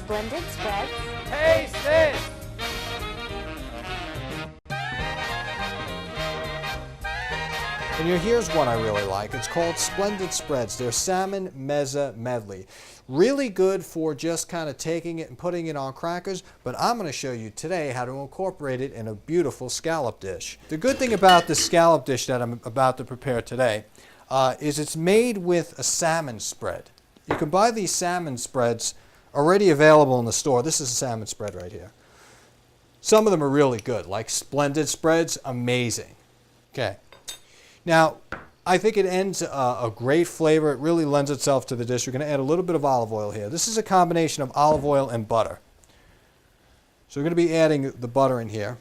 Splendid spreads. Taste this! And here's one I really like. It's called Splendid Spreads. They're Salmon Mezza Medley. Really good for just kind of taking it and putting it on crackers, but I'm going to show you today how to incorporate it in a beautiful scallop dish. The good thing about the scallop dish that I'm about to prepare today is it's made with a salmon spread. You can buy these salmon spreads already available in the store. This is a salmon spread right here. Some of them are really good, like Splendid Spreads, amazing. Okay. Now, I think it ends a great flavor. It really lends itself to the dish. We're going to add a little bit of olive oil here. This is a combination of olive oil and butter. So we're going to be adding the butter in here.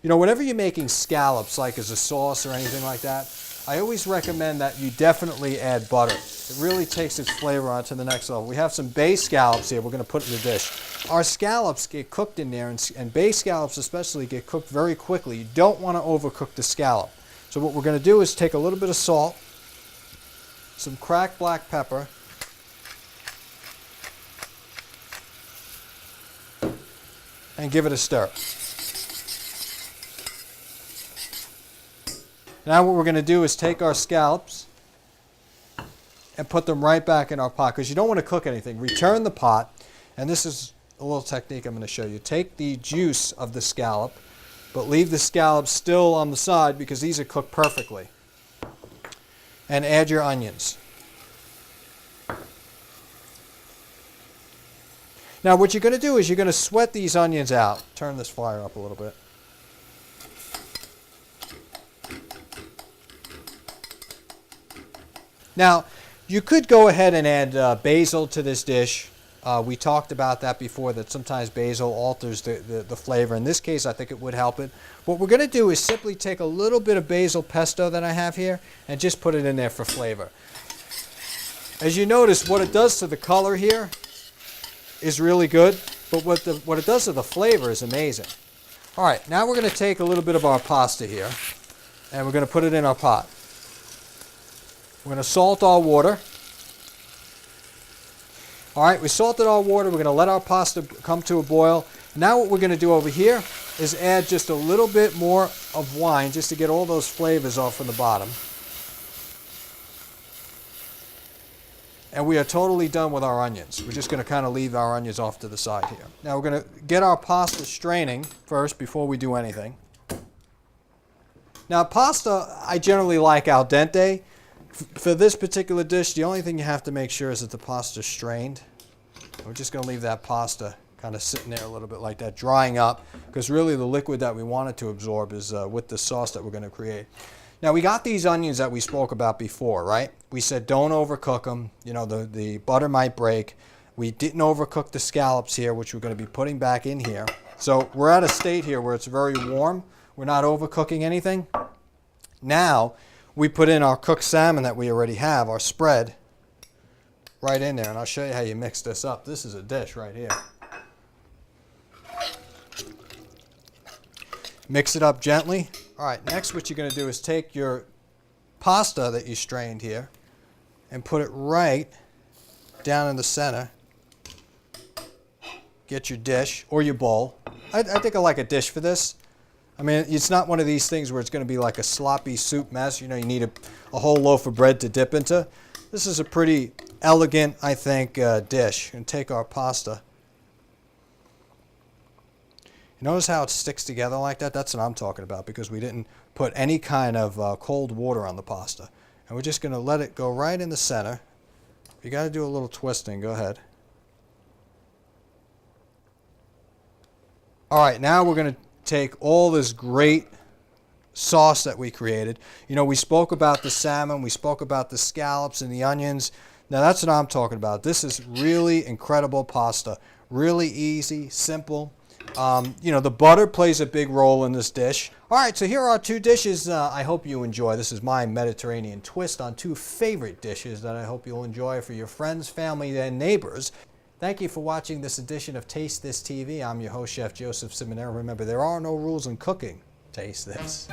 You know, whenever you're making scallops, like as a sauce or anything like that, I always recommend that you definitely add butter. It really takes its flavor on to the next level. We have some bay scallops here we're going to put in the dish. Our scallops get cooked in there, and bay scallops especially get cooked very quickly. You don't want to overcook the scallop. So what we're going to do is take a little bit of salt, some cracked black pepper, and give it a stir. Now what we're going to do is take our scallops and put them right back in our pot, because you don't want to cook anything. Return the pot, and this is a little technique I'm going to show you. Take the juice of the scallop, but leave the scallops still on the side because these are cooked perfectly. And add your onions. Now what you're going to do is you're going to sweat these onions out. Turn this fire up a little bit. Now you could go ahead and add basil to this dish. We talked about that before, that sometimes basil alters the flavor. In this case, I think it would help it. What we're going to do is simply take a little bit of basil pesto that I have here and just put it in there for flavor. As you notice, what it does to the color here is really good, but what it does to the flavor is amazing. All right, now we're going to take a little bit of our pasta here, and we're going to put it in our pot. We're going to salt our water. All right, we salted our water. We're going to let our pasta come to a boil. Now what we're going to do over here is add just a little bit more of wine just to get all those flavors off from the bottom. And we are totally done with our onions. We're just going to kind of leave our onions off to the side here. Now we're going to get our pasta straining first before we do anything. Now pasta, I generally like al dente. For this particular dish, the only thing you have to make sure is that the pasta is strained. We're just going to leave that pasta kind of sitting there a little bit like that, drying up, because really the liquid that we want it to absorb is with the sauce that we're going to create. Now we got these onions that we spoke about before, right? We said don't overcook them. You know, the butter might break. We didn't overcook the scallops here, which we're going to be putting back in here. So we're at a state here where it's very warm. We're not overcooking anything. Now we put in our cooked salmon that we already have, our spread, right in there. And I'll show you how you mix this up. This is a dish right here. Mix it up gently. All right, next what you're going to do is take your pasta that you strained here and put it right down in the center. Get your dish or your bowl. I think I like a dish for this. I mean, it's not one of these things where it's going to be like a sloppy soup mess. You know, you need a whole loaf of bread to dip into. This is a pretty elegant, I think, dish. And take our pasta. You notice how it sticks together like that? That's what I'm talking about, because we didn't put any kind of cold water on the pasta. And we're just going to let it go right in the center. If you got to do a little twisting, go ahead. All right, now we're going to take all this great sauce that we created. You know, we spoke about the salmon, we spoke about the scallops and the onions. Now that's what I'm talking about. This is really incredible pasta. Really easy, simple. You know, the butter plays a big role in this dish. All right, so here are two dishes I hope you enjoy. This is my Mediterranean twist on two favorite dishes that I hope you'll enjoy for your friends, family, and neighbors. Thank you for watching this edition of Taste This TV. I'm your host, Chef Joseph Simonero. Remember, there are no rules in cooking. Taste this.